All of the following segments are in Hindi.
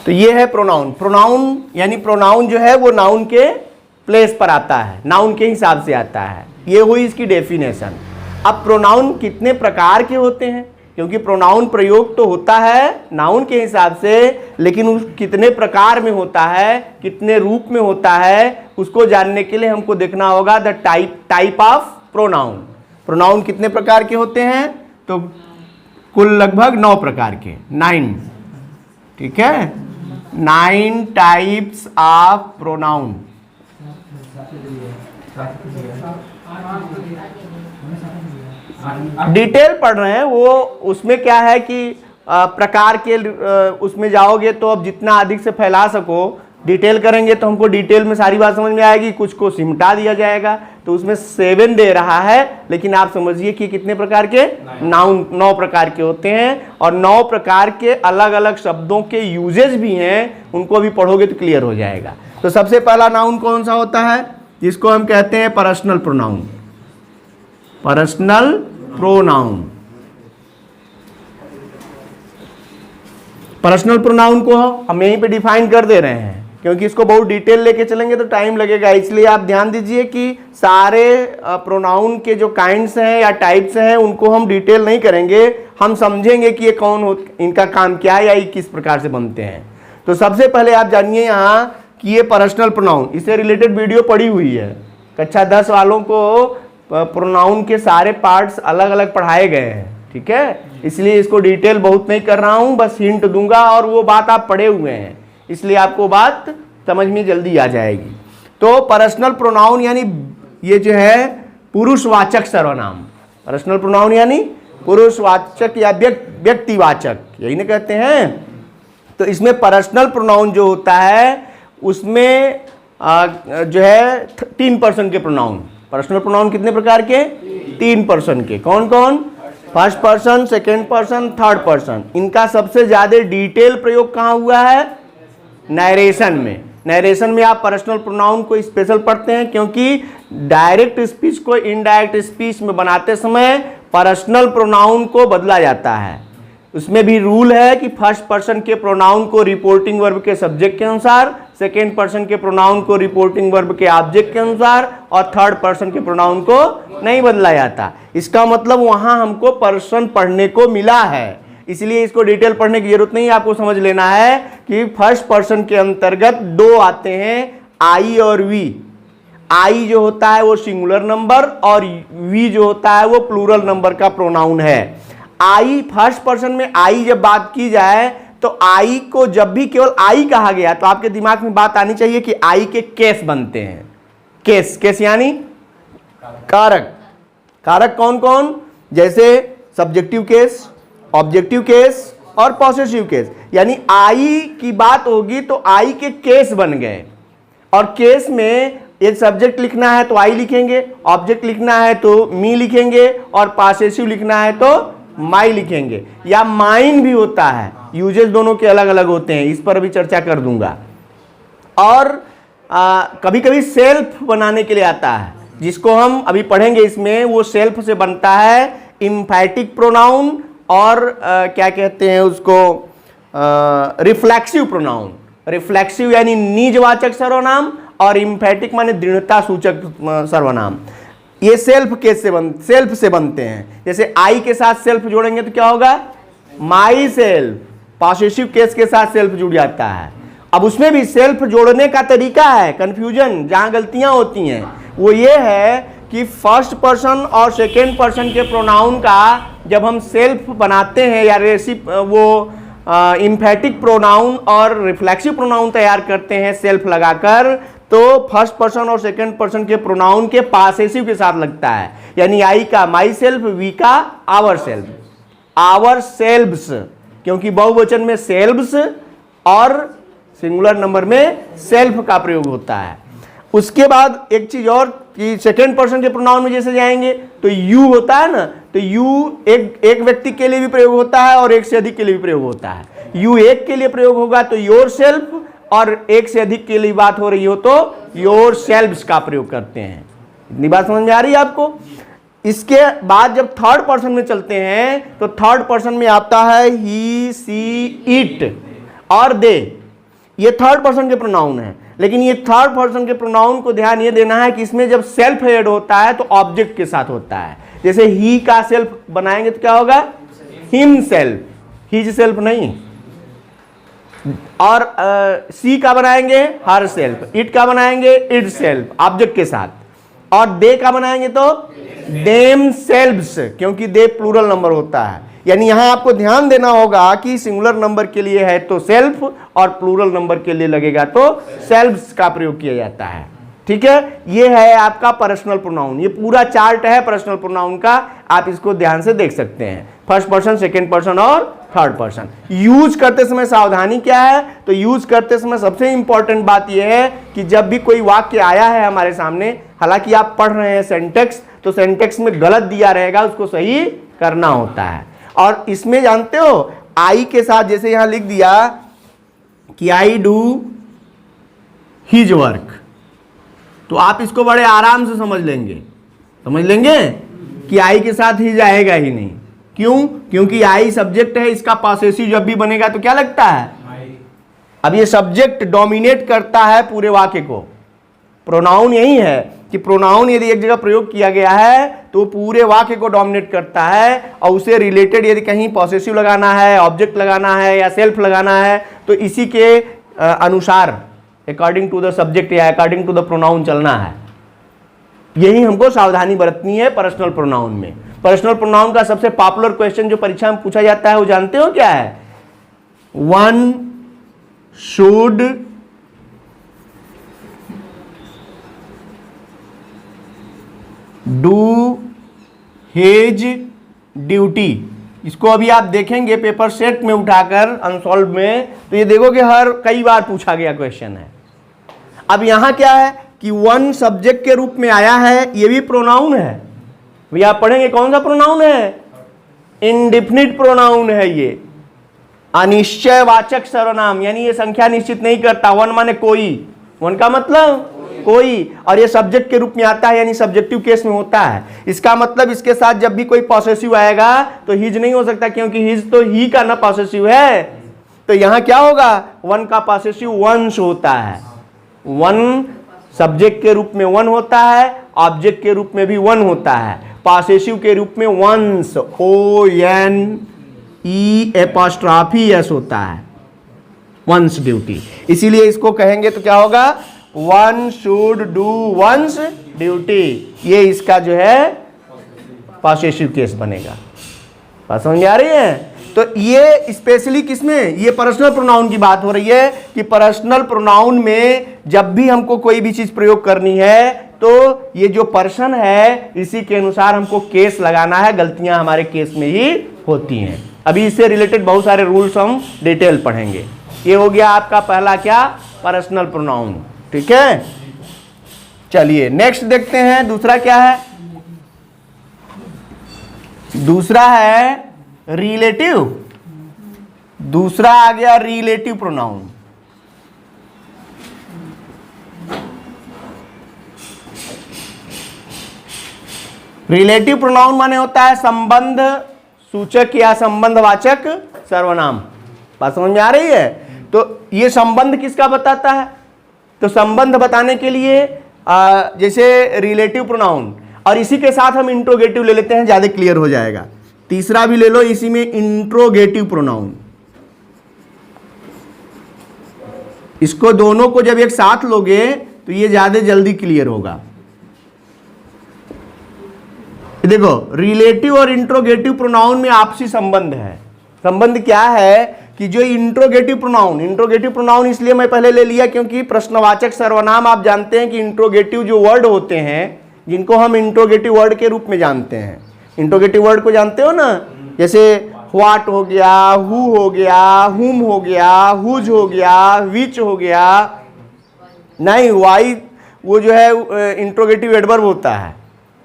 तो ये है प्रोनाउन। प्रोनाउन यानी प्रोनाउन जो है वो नाउन के प्लेस पर आता है, नाउन के हिसाब से आता है। ये हुई इसकी डेफिनेशन। अब प्रोनाउन कितने प्रकार के होते हैं, क्योंकि प्रोनाउन प्रयोग तो होता है नाउन के हिसाब से, लेकिन उस कितने प्रकार में होता है, कितने रूप में होता है, उसको जानने के लिए हमको देखना होगा the type of pronoun. Pronoun कितने प्रकार के होते हैं, तो कुल लगभग 9 प्रकार के, 9, ठीक है, 9 टाइप्स ऑफ प्रोनाउन। डिटेल पढ़ रहे हैं वो, उसमें क्या है कि प्रकार के उसमें जाओगे तो अब जितना अधिक से फैला सको, डिटेल करेंगे तो हमको डिटेल में सारी बात समझ में आएगी, कुछ को सिमटा दिया जाएगा। तो उसमें 7 दे रहा है, लेकिन आप समझिए कि कितने प्रकार के, 9 प्रकार के होते हैं। और 9 प्रकार के अलग अलग शब्दों के यूजेज भी हैं, उनको अभी पढ़ोगे तो क्लियर हो जाएगा। तो सबसे पहला नाउन कौन सा होता है, जिसको हम कहते हैं personal pronoun. Personal pronoun. Personal pronoun को हम यहीं पे डिफाइन कर दे रहे हैं, क्योंकि इसको बहुत डिटेल लेके चलेंगे तो टाइम लगेगा। इसलिए आप ध्यान दीजिए कि सारे प्रोनाउन के जो काइंड्स हैं या टाइप्स हैं उनको हम डिटेल नहीं करेंगे, हम समझेंगे कि ये कौन हो, इनका काम क्या है या ये किस प्रकार से बनते हैं। तो सबसे पहले आप जानिए यहाँ कि ये पर्सनल प्रोनाउन, इससे रिलेटेड वीडियो पड़ी हुई है। कक्षा 10 वालों को प्रोनाउन के सारे पार्ट्स अलग अलग पढ़ाए गए हैं, ठीक है, इसलिए इसको डिटेल बहुत नहीं कर रहा हूं, बस हिंट दूंगा और वो बात आप पढ़े हुए हैं, इसलिए आपको बात समझ में जल्दी आ जाएगी। तो पर्सनल प्रोनाउन यानी ये जो है पुरुषवाचक सर्वनाम। पर्सनल प्रोनाउन यानी पुरुषवाचक या व्यक्तिवाचक, यही ना कहते हैं। तो इसमें पर्सनल प्रोनाउन जो होता है उसमें जो है 3% के प्रोनाउन। पर्सनल प्रोनाउन कितने प्रकार के, 3% के। कौन कौन, first person, second person, third person. इनका सबसे ज्यादा डिटेल प्रयोग कहाँ हुआ है, नरेशन में। नरेशन में आप पर्सनल प्रोनाउन को स्पेशल पढ़ते हैं, क्योंकि डायरेक्ट स्पीच को इनडायरेक्ट स्पीच में बनाते समय पर्सनल प्रोनाउन को बदला जाता है। उसमें भी रूल है कि फर्स्ट पर्सन के प्रोनाउन को रिपोर्टिंग वर्ब के सब्जेक्ट के अनुसार, सेकेंड पर्सन के प्रोनाउन को रिपोर्टिंग वर्ब के ऑब्जेक्ट के अनुसार, और थर्ड पर्सन के प्रोनाउन को नहीं बदला जाता। इसका मतलब वहां हमको पर्सन पढ़ने को मिला है, इसलिए इसको डिटेल पढ़ने की जरूरत नहीं। आपको समझ लेना है कि फर्स्ट पर्सन के अंतर्गत 2 आते हैं, आई और वी। आई जो होता है वो सिंगुलर नंबर और वी जो होता है वो प्लूरल नंबर का प्रोनाउन है। आई फर्स्ट पर्सन में आई जब बात की जाए तो आई को जब भी केवल आई कहा गया तो आपके दिमाग में बात आनी चाहिए कि आई के केस बनते हैं। केस, केस यानी कारक। कारक कौन कौन, जैसे सब्जेक्टिव केस, ऑब्जेक्टिव केस और पॉसेसिव केस। यानी आई की बात होगी तो आई के केस बन गए, और केस में एक सब्जेक्ट लिखना है तो आई लिखेंगे, ऑब्जेक्ट लिखना है तो मी लिखेंगे, और पॉसेसिव लिखना है तो माई लिखेंगे। या माइन भी होता है, यूजेस दोनों के अलग अलग होते हैं, इस पर भी चर्चा कर दूंगा। और कभी कभी सेल्फ बनाने के लिए आता है, जिसको हम अभी पढ़ेंगे। इसमें वो सेल्फ से बनता है एम्फैटिक प्रोनाउन और क्या कहते हैं उसको, रिफ्लेक्सिव प्रोनाउन। रिफ्लेक्सिव यानी निजवाचक सर्वनाम और एम्फैटिक माने दृढ़ता सूचक सर्वनाम। ये सेल्फ केस से बनते हैं। जैसे आई के साथ सेल्फ जोड़ेंगे तो क्या होगा, माई सेल्फ। पॉसेसिव केस के साथ सेल्फ जुड़ जाता है। अब उसमें भी सेल्फ जोड़ने का तरीका है, कंफ्यूजन जहां गलतियां होती हैं वो ये है कि फर्स्ट पर्सन और सेकेंड पर्सन के प्रोनाउन का जब हम सेल्फ बनाते हैं या वो एम्फैटिक प्रोनाउन और रिफ्लेक्सिव प्रोनाउन तैयार करते हैं सेल्फ लगाकर, तो फर्स्ट पर्सन और सेकंड पर्सन के प्रोनाउन के पॉसेसिव के साथ लगता है। यानी आई का माई सेल्फ, वी का आवर सेल्फ, आवर सेल्व्स, क्योंकि बहुवचन में सेल्व्स और सिंगुलर नंबर में सेल्फ का प्रयोग होता है। उसके बाद एक चीज और कि सेकंड पर्सन के प्रोनाउन में जैसे जाएंगे तो यू होता है ना, तो यू एक व्यक्ति के लिए भी प्रयोग होता है और एक से अधिक के लिए भी प्रयोग होता है। यू एक के लिए प्रयोग होगा तो योर सेल्फ, और एक से अधिक के लिए बात हो रही हो तो योर सेल्व्स का प्रयोग करते हैं। इतनी बात समझ में आ रही है आपको। इसके बाद जब थर्ड पर्सन में चलते हैं तो थर्ड पर्सन में आता है ही, सी, इट और दे। ये थर्ड पर्सन के प्रोनाउन है, लेकिन ये थर्ड पर्सन के प्रोनाउन को ध्यान ये देना है कि इसमें जब सेल्फ ऐड होता है तो ऑब्जेक्ट के साथ होता है। जैसे ही का सेल्फ बनाएंगे तो क्या होगा, हिम सेल्फ, हिज सेल्फ नहीं। और सी का बनाएंगे हर सेल्फ, इट का बनाएंगे इट सेल्फ ऑब्जेक्ट के साथ, और दे का बनाएंगे तो देम सेल्व्स, क्योंकि दे प्लूरल नंबर होता है। यानी यहां आपको ध्यान देना होगा कि सिंगुलर नंबर के लिए है तो सेल्फ और प्लूरल नंबर के लिए लगेगा तो सेल्व्स का प्रयोग किया जाता है। ठीक है, ये है आपका पर्सनल प्रोनाउन। ये पूरा चार्ट है पर्सनल प्रोनाउन का, आप इसको ध्यान से देख सकते हैं। फर्स्ट पर्सन, सेकेंड पर्सन और थर्ड पर्सन। यूज करते समय सावधानी क्या है, तो यूज करते समय सबसे इंपॉर्टेंट बात यह है कि जब भी कोई वाक्य आया है हमारे सामने, हालांकि आप पढ़ रहे हैं सेंटेक्स, तो सेंटेक्स में गलत दिया रहेगा, उसको सही करना होता है। और इसमें जानते हो आई के साथ जैसे यहां लिख दिया कि आई डू हिज वर्क, तो आप इसको बड़े आराम से समझ लेंगे कि आई के साथ हिज आएगा ही नहीं। क्यों? क्योंकि आई सब्जेक्ट है, इसका पॉसेसिव जब भी बनेगा तो क्या लगता है, अब ये सब्जेक्ट डोमिनेट करता है पूरे वाक्य को। प्रोनाउन यही है कि प्रोनाउन यदि एक जगह प्रयोग किया गया है तो पूरे वाक्य को डोमिनेट करता है, और उसे रिलेटेड यदि कहीं पॉसेसिव लगाना है, ऑब्जेक्ट लगाना है या सेल्फ लगाना है तो इसी के अनुसार अकॉर्डिंग टू द सब्जेक्ट या अकॉर्डिंग टू द प्रोनाउन चलना है। यही हमको सावधानी बरतनी है पर्सनल प्रोनाउन में। पर्सनल प्रोनाउन का सबसे पॉपुलर क्वेश्चन जो परीक्षा में पूछा जाता है वो जानते हो क्या है, one should do his duty. इसको अभी आप देखेंगे पेपर सेट में उठाकर अनसॉल्व में, तो ये देखोगे हर कई बार पूछा गया क्वेश्चन है। अब यहां क्या है कि वन सब्जेक्ट के रूप में आया है, ये भी प्रोनाउन है। भैया आप पढ़ेंगे कौन सा प्रोनाउन है, इंडेफिनिट प्रोनाउन है ये, अनिश्चयवाचक सर्वनाम, यानी ये संख्या निश्चित नहीं करता। वन माने कोई, वन का मतलब कोई, और ये सब्जेक्ट के रूप में आता है यानी सब्जेक्टिव केस में होता है। इसका मतलब इसके साथ जब भी कोई पॉसेसिव आएगा तो हिज नहीं हो सकता, क्योंकि हिज तो ही का ना पॉसेसिव है। तो यहां क्या होगा, वन का पॉसेसिव वंस होता है। वन सब्जेक्ट के रूप में वन होता है, ऑब्जेक्ट के रूप में भी वन होता है, पॉसेसिव के रूप में ones, O N E apostrophe S होता है, वंस ड्यूटी। इसीलिए इसको कहेंगे तो क्या होगा, one should do once duty. ये इसका जो है पॉसेसिव केस बनेगा। बात समझ आ रही है? तो ये स्पेशली किसमें, ये पर्सनल प्रोनाउन की बात हो रही है कि पर्सनल प्रोनाउन में जब भी हमको कोई भी चीज प्रयोग करनी है तो ये जो पर्सन है इसी के अनुसार हमको केस लगाना है। गलतियां हमारे केस में ही होती हैं। अभी इससे रिलेटेड बहुत सारे रूल्स हम डिटेल पढ़ेंगे। ये हो गया आपका पहला क्या, पर्सनल प्रोनाउन। ठीक है, चलिए नेक्स्ट देखते हैं दूसरा क्या है। दूसरा है रिलेटिव। दूसरा आ गया रिलेटिव प्रोनाउन। रिलेटिव प्रोनाउन माने होता है संबंध सूचक या संबंधवाचक सर्वनाम। बात समझ में आ रही है? तो ये संबंध किसका बताता है, तो संबंध बताने के लिए जैसे रिलेटिव प्रोनाउन, और इसी के साथ हम इंट्रोगेटिव ले लेते हैं, ज्यादा क्लियर हो जाएगा। तीसरा भी ले लो, इसी में इंट्रोगेटिव प्रोनाउन। इसको दोनों को जब एक साथ लोगे तो ये ज्यादा जल्दी क्लियर होगा। देखो रिलेटिव और इंट्रोगेटिव प्रोनाउन में आपसी संबंध है। संबंध क्या है कि जो इंट्रोगेटिव प्रोनाउन इसलिए मैं पहले ले लिया क्योंकि प्रश्नवाचक सर्वनाम आप जानते हैं कि इंट्रोगेटिव जो वर्ड होते हैं जिनको हम इंट्रोगेटिव वर्ड के रूप में जानते हैं। इंट्रोगेटिव वर्ड को जानते हो ना, जैसे व्हाट हो गया, हु हो गया, हुम हो गया, हुज हो गया, विच हो गया। नहीं, वाई वो जो है इंट्रोगेटिव एडवर्ब होता है,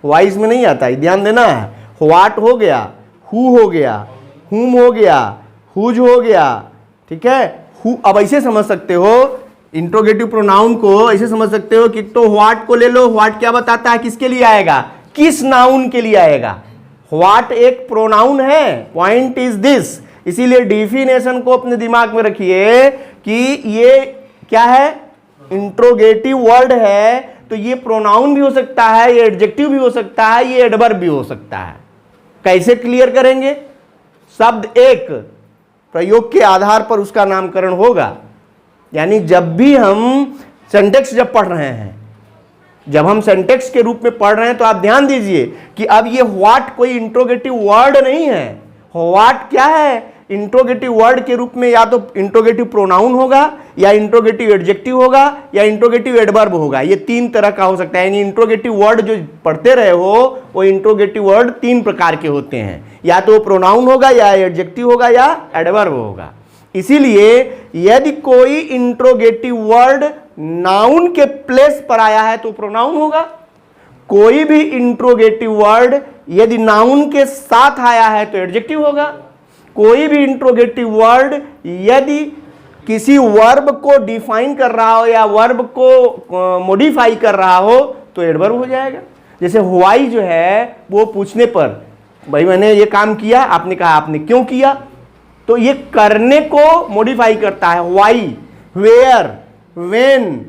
वाई इसमें नहीं आता है, ध्यान देना है। व्हाट हो गया, हु हो गया, हुम हो गया, हुज हो गया। ठीक है, हु अब ऐसे समझ सकते हो इंट्रोगेटिव प्रोनाउन को, ऐसे समझ सकते हो कि तो व्हाट को ले लो, व्हाट क्या बताता है, किसके लिए आएगा, किस नाउन के लिए आएगा। व्हाट एक प्रोनाउन है, पॉइंट इज दिस। इसीलिए डिफिनेशन को अपने दिमाग में रखिए कि ये क्या है, इंट्रोगेटिव वर्ड है, तो ये प्रोनाउन भी हो सकता है, ये एडजेक्टिव भी हो सकता है, ये एडवर्ब भी हो सकता है। कैसे क्लियर करेंगे? शब्द एक प्रयोग के आधार पर उसका नामकरण होगा। यानी जब भी हम सेंटेक्स जब पढ़ रहे हैं, जब हम सेंटेक्स के रूप में पढ़ रहे हैं, तो आप ध्यान दीजिए कि अब ये व्हाट कोई इंट्रोगेटिव वर्ड नहीं है। व्हाट क्या है? इंट्रोगेटिव वर्ड के रूप में या तो इंट्रोगेटिव प्रोनाउन होगा, या इंट्रोगेटिव एडजेक्टिव होगा, या इंट्रोगेटिव एडवर्ब होगा। ये तीन तरह का हो सकता है। यानी इंट्रोगेटिव वर्ड जो पढ़ते रहे हो, वो इंट्रोगेटिव वर्ड तीन प्रकार के होते हैं, या तो प्रोनाउन होगा, या एडजेक्टिव होगा, या एडवर्ब होगा। इसीलिए यदि कोई इंट्रोगेटिव वर्ड नाउन के प्लेस पर आया है तो प्रोनाउन होगा। कोई भी इंट्रोगेटिव वर्ड यदि नाउन के साथ आया है तो एडजेक्टिव होगा। कोई भी इंट्रोगेटिव वर्ड यदि किसी वर्ब को डिफाइन कर रहा हो या वर्ब को मॉडिफाई कर रहा हो तो एडवर्ब हो जाएगा। जैसे व्हाई जो है, वो पूछने पर, भाई मैंने ये काम किया, आपने कहा आपने क्यों किया, तो ये करने को मॉडिफाई करता है। Why, where, when.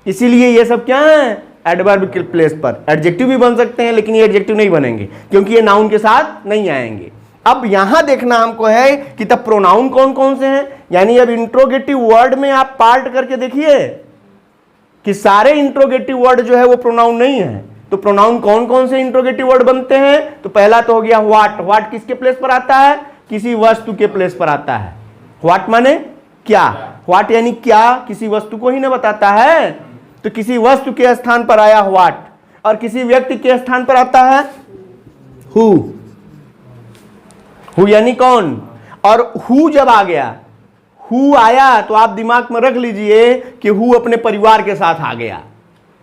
इसीलिए ये सब क्या है, एडवर्ब के प्लेस पर। एडजेक्टिव भी बन सकते हैं, लेकिन ये एडजेक्टिव नहीं बनेंगे क्योंकि ये नाउन के साथ नहीं आएंगे। अब यहां देखना हमको है कि तब प्रोनाउन कौन कौन से हैं। यानी अब इंट्रोगेटिव वर्ड में आप पार्ट करके देखिए कि सारे इंट्रोगेटिव वर्ड जो है वो प्रोनाउन नहीं है। तो प्रोनाउन कौन कौन से इंट्रोगेटिव वर्ड बनते हैं? तो पहला तो हो गया व्हाट। व्हाट किसके प्लेस पर आता है? किसी वस्तु के प्लेस पर आता है। व्हाट माने क्या? व्हाट यानी क्या, किसी वस्तु को ही ना बताता है। तो किसी वस्तु के स्थान पर आया व्हाट, और किसी व्यक्ति के स्थान पर आता है हु। हु यानी कौन। और हु जब आ गया, हु आया, तो आप दिमाग में रख लीजिए कि हु अपने परिवार के साथ आ गया।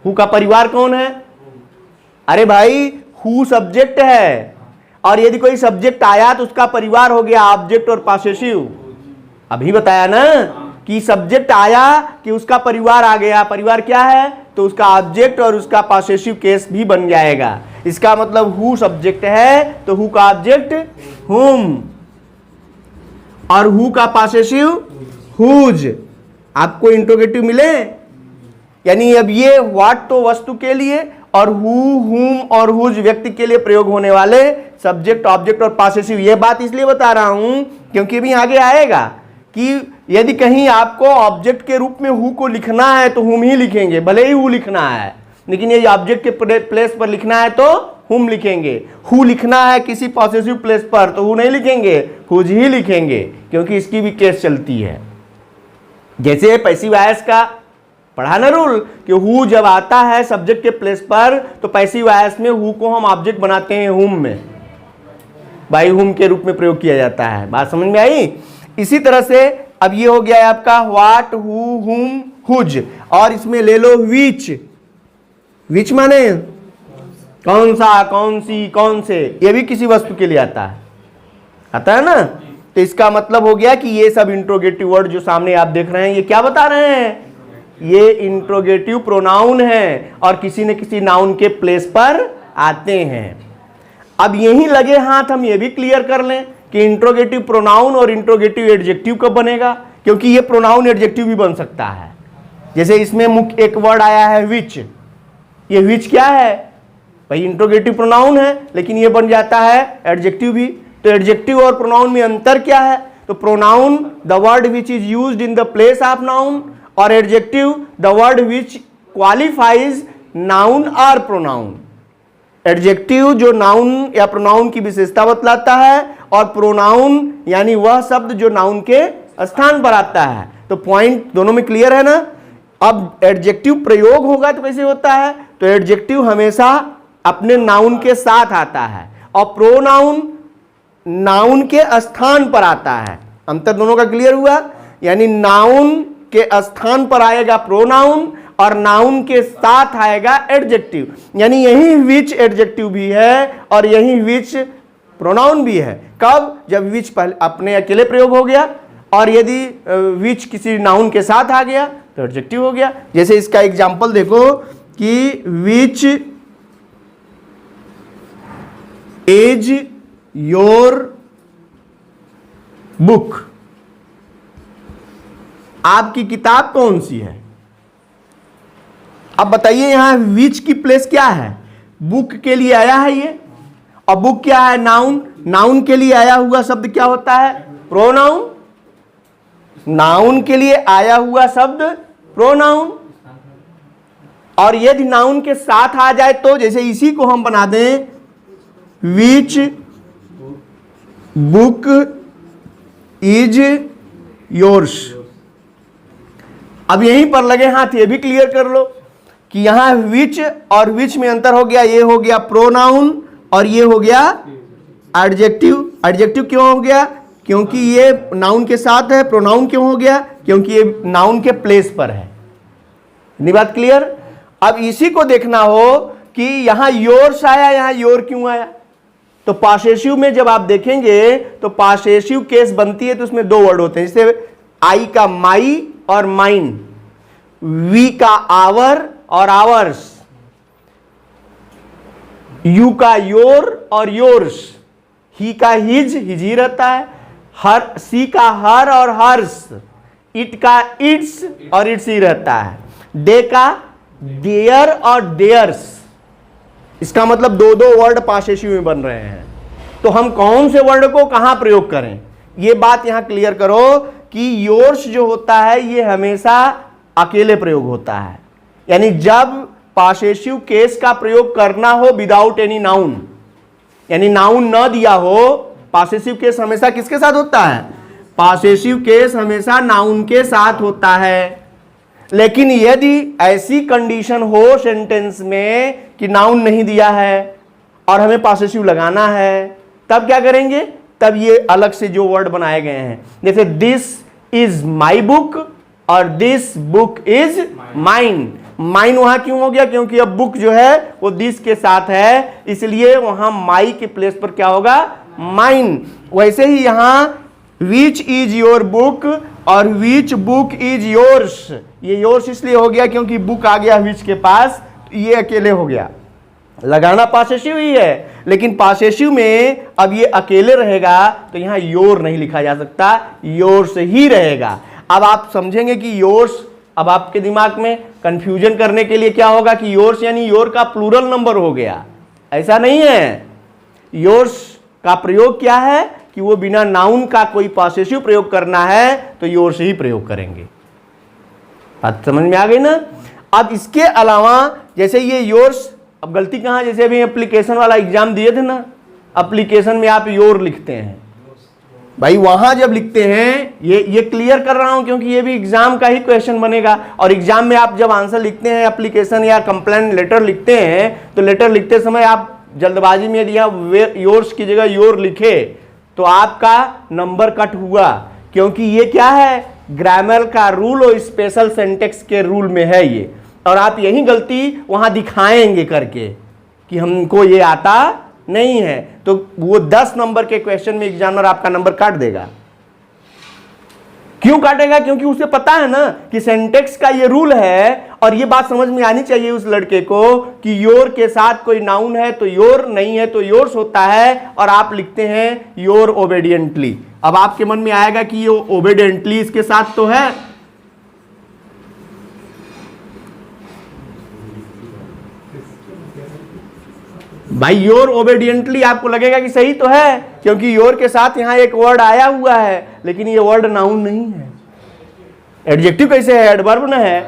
हु का परिवार कौन है? अरे भाई, हु सब्जेक्ट है, और यदि कोई सब्जेक्ट आया तो उसका परिवार हो गया ऑब्जेक्ट और पॉसेसिव। अभी बताया ना कि सब्जेक्ट आया कि उसका परिवार आ गया। परिवार क्या है? तो उसका ऑब्जेक्ट और उसका पॉसेसिव केस भी बन जाएगा। इसका मतलब हु सब्जेक्ट है तो हु का ऑब्जेक्ट हुम, और हु का पॉसेसिव हुज। आपको इंट्रोगेटिव मिले? यानी अब ये व्हाट तो वस्तु के लिए, और हु, हुम और हुज व्यक्ति के लिए प्रयोग होने वाले सब्जेक्ट, ऑब्जेक्ट और पॉसेसिव। ये बात इसलिए बता रहा हूं क्योंकि अभी आगे आएगा कि यदि कहीं आपको ऑब्जेक्ट के रूप में हु को लिखना है तो हुम ही लिखेंगे, भले ही हु लिखना है। लेकिन यदि ऑब्जेक्ट के प्लेस पर लिखना है तो हुम लिखेंगे। हु लिखना है किसी पॉसेसिव प्लेस पर तो हु नहीं लिखेंगे, हुज ही लिखेंगे, क्योंकि इसकी भी केस चलती है। जैसे पैसिव वॉइस का पढ़ा ना रूल कि हु जब आता है सब्जेक्ट के प्लेस पर तो पैसिव वॉइस में हु को हम ऑब्जेक्ट बनाते हैं हुम में, बाई हुम के रूप में प्रयोग किया जाता है। बात समझ में आई? इसी तरह से अब ये हो गया है आपका व्हाट, हु, हुम, हुज। और इसमें ले लो विच। विच माने कौन सा, कौन सी, कौन से। ये भी किसी वस्तु के लिए आता है ना। तो इसका मतलब हो गया कि ये सब इंट्रोगेटिव वर्ड जो सामने आप देख रहे हैं, ये क्या बता रहे हैं? ये इंट्रोगेटिव प्रोनाउन है और किसी न किसी नाउन के प्लेस पर आते हैं। अब यहीं लगे हाथ हम ये भी क्लियर कर लें कि इंट्रोगेटिव प्रोनाउन और इंट्रोगेटिव एडजेक्टिव कब बनेगा, क्योंकि ये प्रोनाउन एडजेक्टिव भी बन सकता है। जैसे इसमें मुख्य एक वर्ड आया है विच। ये विच क्या है भाई? इंट्रोगेटिव प्रोनाउन है, लेकिन ये बन जाता है एडजेक्टिव भी। तो एडजेक्टिव और प्रोनाउन में अंतर क्या है? तो pronoun the word which is used in the place of noun, और adjective the word which qualifies noun और प्रोनाउन। एडजेक्टिव जो नाउन या प्रोनाउन की विशेषता बतलाता है, और प्रोनाउन यानी वह शब्द जो नाउन के स्थान पर आता है। तो पॉइंट दोनों में क्लियर है ना? अब एडजेक्टिव प्रयोग होगा तो कैसे होता है? तो एडजेक्टिव हमेशा अपने नाउन के साथ आता है, और प्रोनाउन नाउन के स्थान पर आता है। अंतर दोनों का क्लियर हुआ? यानी नाउन के स्थान पर आएगा प्रोनाउन, और नाउन के साथ आएगा एडजेक्टिव। यानी यही विच एडजेक्टिव भी है और यही विच प्रोनाउन भी है। कब? जब विच पहले अपने अकेले प्रयोग हो गया, और यदि विच किसी नाउन के साथ आ गया तो एडजेक्टिव हो गया। जैसे इसका एग्जांपल देखो कि विच इज योर बुक। आपकी किताब कौन सी है? अब बताइए यहां विच की प्लेस क्या है? बुक के लिए आया है ये, और बुक क्या है? नाउन। नाउन के लिए आया हुआ शब्द क्या होता है? प्रोनाउन। नाउन के लिए आया हुआ शब्द प्रोनाउन। और यदि नाउन के साथ आ जाए तो, जैसे इसी को हम बना दें विच बुक इज योर्स। अब यहीं पर लगे हाथ, ये भी क्लियर कर लो कि यहां विच और विच में अंतर हो गया। ये हो गया प्रोनाउन और ये हो गया एडजेक्टिव। एडजेक्टिव क्यों हो गया? क्योंकि ये नाउन के साथ है। प्रोनाउन क्यों हो गया? क्योंकि ये नाउन के प्लेस पर है। इतनी बात क्लियर? अब इसी को देखना हो कि यहां योर्स आया, यहां योर क्यों आया। तो पासेसिव में जब आप देखेंगे तो पासेसिव केस बनती है तो उसमें दो वर्ड होते हैं, जैसे आई का माई और माइन, वी का आवर और आवर्स, यू का योर और योर्स, ही का हिज, हिज ही रहता है, हर, सी का हर और हर्स, इट का इट्स और इट्स ही रहता है, दे का देयर और देयर्स। इसका मतलब दो दो वर्ड पासेसिव में बन रहे हैं। तो हम कौन से वर्ड को कहां प्रयोग करें, ये बात यहां क्लियर करो कि योर्स जो होता है ये हमेशा अकेले प्रयोग होता है। यानी जब पासेसिव केस का प्रयोग करना हो विदाउट एनी नाउन, यानी नाउन न दिया हो, पासेसिव केस हमेशा किसके साथ होता है? पासेसिव केस हमेशा नाउन के साथ होता है। लेकिन यदि ऐसी कंडीशन हो सेंटेंस में कि नाउन नहीं दिया है और हमें पासेसिव लगाना है, तब क्या करेंगे? तब ये अलग से जो वर्ड बनाए गए हैं, जैसे दिस इज माई बुक और this book is mine. Mine वहां क्यों हो गया? क्योंकि अब बुक जो है वो दिस के साथ है, इसलिए वहां माई के प्लेस पर क्या होगा? माइन। वैसे ही यहां विच इज योर बुक और विच बुक इज योर्स, ये योर्स इसलिए हो गया क्योंकि बुक आ गया विच के पास, ये अकेले हो गया। लगाना पासेसिव ही है, लेकिन पासेसिव में अब ये अकेले रहेगा तो यहां योर नहीं लिखा जा सकता, योर्स ही रहेगा। अब आप समझेंगे कि योर्स, अब आपके दिमाग में कंफ्यूजन करने के लिए क्या होगा कि योर्स यानी योर का प्लूरल नंबर हो गया। ऐसा नहीं है। योर्स का प्रयोग क्या है कि वो बिना नाउन का कोई पासेसिव प्रयोग करना है तो योर्स ही प्रयोग करेंगे। बात समझ में आ गई ना? अब इसके अलावा जैसे ये योर्स, अब गलती कहां, जैसे अभी एप्लीकेशन वाला एग्जाम दिए थे ना, एप्लीकेशन में आप योर लिखते हैं भाई, वहां जब लिखते हैं, ये क्लियर कर रहा हूं क्योंकि ये भी एग्जाम का ही क्वेश्चन बनेगा। और एग्जाम में आप जब आंसर लिखते हैं, एप्लीकेशन या कंप्लेंट लेटर लिखते हैं, तो लेटर लिखते समय आप जल्दबाजी में यदि आप योर्स की जगह योर लिखे तो आपका नंबर कट हुआ, क्योंकि ये क्या है? ग्रामर का रूल और स्पेशल सेंटेक्स के रूल में है ये। और आप यही गलती वहां दिखाएंगे करके कि हमको ये आता नहीं है, तो वो 10 नंबर के क्वेश्चन में एग्जामिनर आपका नंबर काट देगा। क्यों काटेगा? क्योंकि उसे पता है ना कि सेंटेक्स का ये रूल है। और ये बात समझ में आनी चाहिए उस लड़के को कि योर के साथ कोई नाउन है तो योर, नहीं है तो योर्स होता है, और आप लिखते हैं योर ओबेडिएंटली। अब आपके मन में आएगा कि ये ओबेडिएंटली इसके साथ तो है, भाई योर ओबेडिएंटली आपको लगेगा कि सही तो है, क्योंकि योर के साथ यहां एक वर्ड आया हुआ है, लेकिन ये वर्ड नाउन नहीं है। एडजेक्टिव कैसे है? एडवर्ब ना है,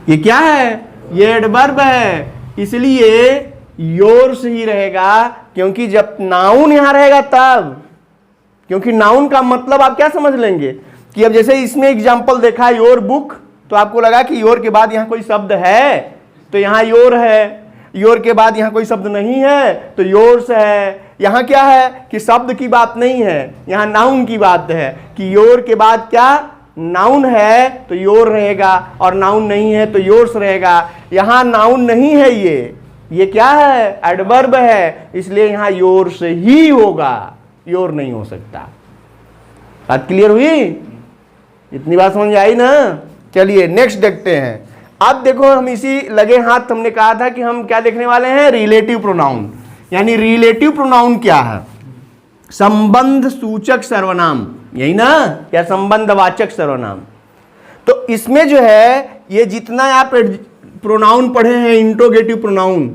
ये क्या है? ये एडवर्ब है, इसलिए योर्स ही रहेगा। क्योंकि जब नाउन यहां रहेगा तब, क्योंकि नाउन का मतलब आप क्या समझ लेंगे कि अब जैसे इसमें एग्जांपल देखा है योर बुक, तो आपको लगा कि योर के बाद यहां कोई शब्द है तो यहां योर है, योर के बाद यहां कोई शब्द नहीं है तो योर्स है। यहां क्या है कि शब्द की बात नहीं है, यहां नाउन की बात है कि योर के बाद क्या नाउन है तो योर रहेगा, और नाउन नहीं है तो योर्स रहेगा। यहां नाउन नहीं है, ये क्या है? एडवर्ब है, इसलिए यहां योर्स ही होगा, योर नहीं हो सकता। बात क्लियर हुई? इतनी बात समझ आई ना? चलिए नेक्स्ट देखते हैं। अब देखो, हम इसी लगे हाथ हमने कहा था कि हम क्या देखने वाले हैं? Relative pronoun. यानी रिलेटिव प्रोनाउन क्या है? संबंध सूचक सर्वनाम। यही ना, या संबंधवाचक सर्वनाम। तो इसमें जो है ये जितना आप प्रोनाउन पढ़े हैं इंट्रोगेटिव प्रोनाउन,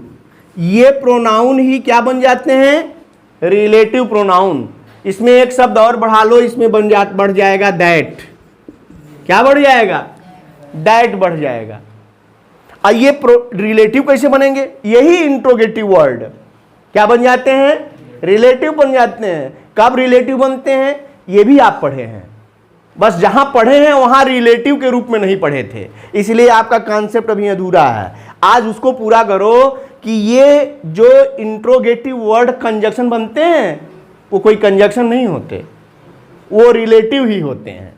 ये प्रोनाउन ही क्या बन जाते हैं, रिलेटिव प्रोनाउन। इसमें एक शब्द और बढ़ा लो, इसमें बढ़ जाएगा दैट। क्या बढ़ जाएगा, दैट बढ़ जाएगा। और ये रिलेटिव कैसे बनेंगे, यही इंट्रोगेटिव वर्ड क्या बन जाते हैं, रिलेटिव बन जाते हैं। कब रिलेटिव बनते हैं, ये भी आप पढ़े हैं, बस जहां पढ़े हैं वहां रिलेटिव के रूप में नहीं पढ़े थे, इसलिए आपका कॉन्सेप्ट अभी अधूरा है। आज उसको पूरा करो कि ये जो इंट्रोगेटिव वर्ड कंजक्शन बनते हैं वो कोई कंजक्शन नहीं होते, वो रिलेटिव ही होते हैं।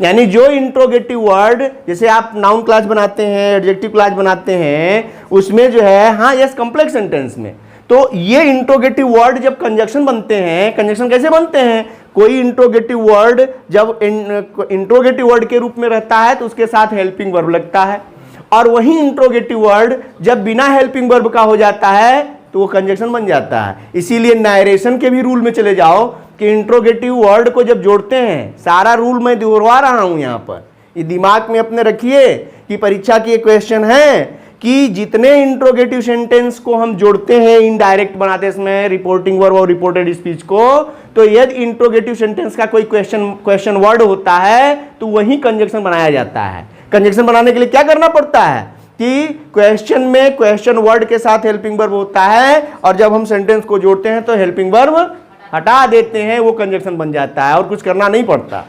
यानी जो इंट्रोगेटिव वर्ड, जैसे आप नाउन क्लास बनाते हैं, एडजेक्टिव क्लास बनाते हैं, उसमें जो है हाँ यस कॉम्प्लेक्स सेंटेंस में, तो ये इंट्रोगेटिव वर्ड जब कंजक्शन बनते हैं, कंजक्शन कैसे बनते हैं, कोई इंट्रोगेटिव वर्ड जब इंट्रोगेटिव वर्ड के रूप में रहता है तो उसके साथ हेल्पिंग वर्ब लगता है, और वही इंट्रोगेटिव वर्ड जब बिना हेल्पिंग वर्ब का हो जाता है तो वो कंजक्शन बन जाता है। इसीलिए नारेशन के भी रूल में चले जाओ कि इंट्रोगेटिव वर्ड को जब जोड़ते हैं, सारा रूल मैं दोहरा रहा हूं यहां पर, ये दिमाग में अपने रखिए कि परीक्षा की एक क्वेश्चन है कि जितने इंट्रोगेटिव सेंटेंस को हम जोड़ते हैं इनडायरेक्ट बनाते समय रिपोर्टिंग वर्ब और रिपोर्टेड स्पीच को, तो यदि इंट्रोगेटिव सेंटेंस का कोई क्वेश्चन वर्ड होता है तो वही कंजक्शन बनाया जाता है। कंजक्शन बनाने के लिए क्या करना पड़ता है कि क्वेश्चन में क्वेश्चन वर्ड के साथ हेल्पिंग वर्ब होता है, और जब हम सेंटेंस को जोड़ते हैं तो हेल्पिंग वर्ब हटा देते हैं, वो कंजक्शन बन जाता है और कुछ करना नहीं पड़ता।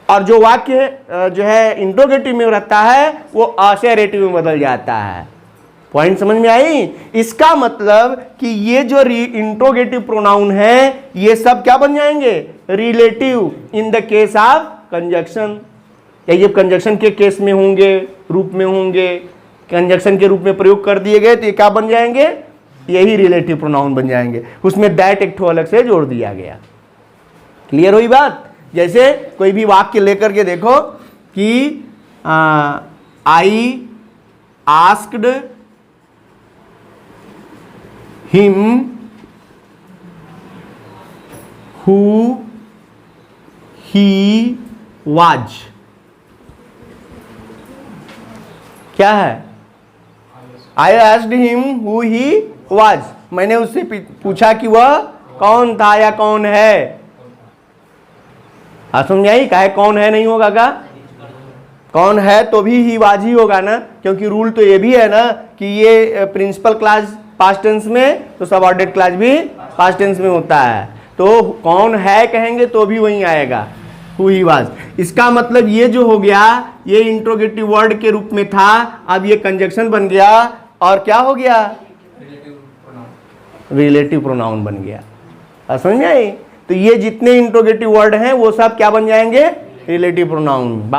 और जो वाक्य जो है इंट्रोगेटिव में रहता है वो असर्टिव में बदल जाता है। पॉइंट समझ में आई? इसका मतलब कि ये जो इंट्रोगेटिव प्रोनाउन है ये सब क्या बन जाएंगे, relative in the case of conjunction. या ये कंजक्शन के केस में होंगे, रूप में होंगे, कंजक्शन के रूप में प्रयोग कर दिए गए तो ये क्या बन जाएंगे, यही रिलेटिव प्रोनाउन बन जाएंगे। उसमें दैट एक ठो अलग से जोड़ दिया गया। क्लियर हुई बात? जैसे कोई भी वाक्य लेकर के देखो कि I asked him who he was. क्या है, I asked him who he was, मैंने उससे पूछा कि वह कौन था या कौन है। हाँ समझ आई? काहे कौन है नहीं होगा का, कौन है तो भी ही वाज ही होगा ना, क्योंकि रूल तो ये भी है ना कि ये प्रिंसिपल क्लास पास्ट टेंस में तो सबऑर्डिनेट क्लास भी पास्ट टेंस में होता है, तो कौन है कहेंगे तो भी वहीं आएगा हु ही वाज। इसका मतलब ये जो हो गया ये इंट्रोगेटिव वर्ड के रूप में था, अब ये कंजक्शन बन गया और क्या हो गया, रिलेटिव प्रोनाउन बन गया। समझ में आई? तो ये जितने इंट्रोगेटिव वर्ड हैं वो सब क्या बन जाएंगे, रिलेटिव प्रोनाउन।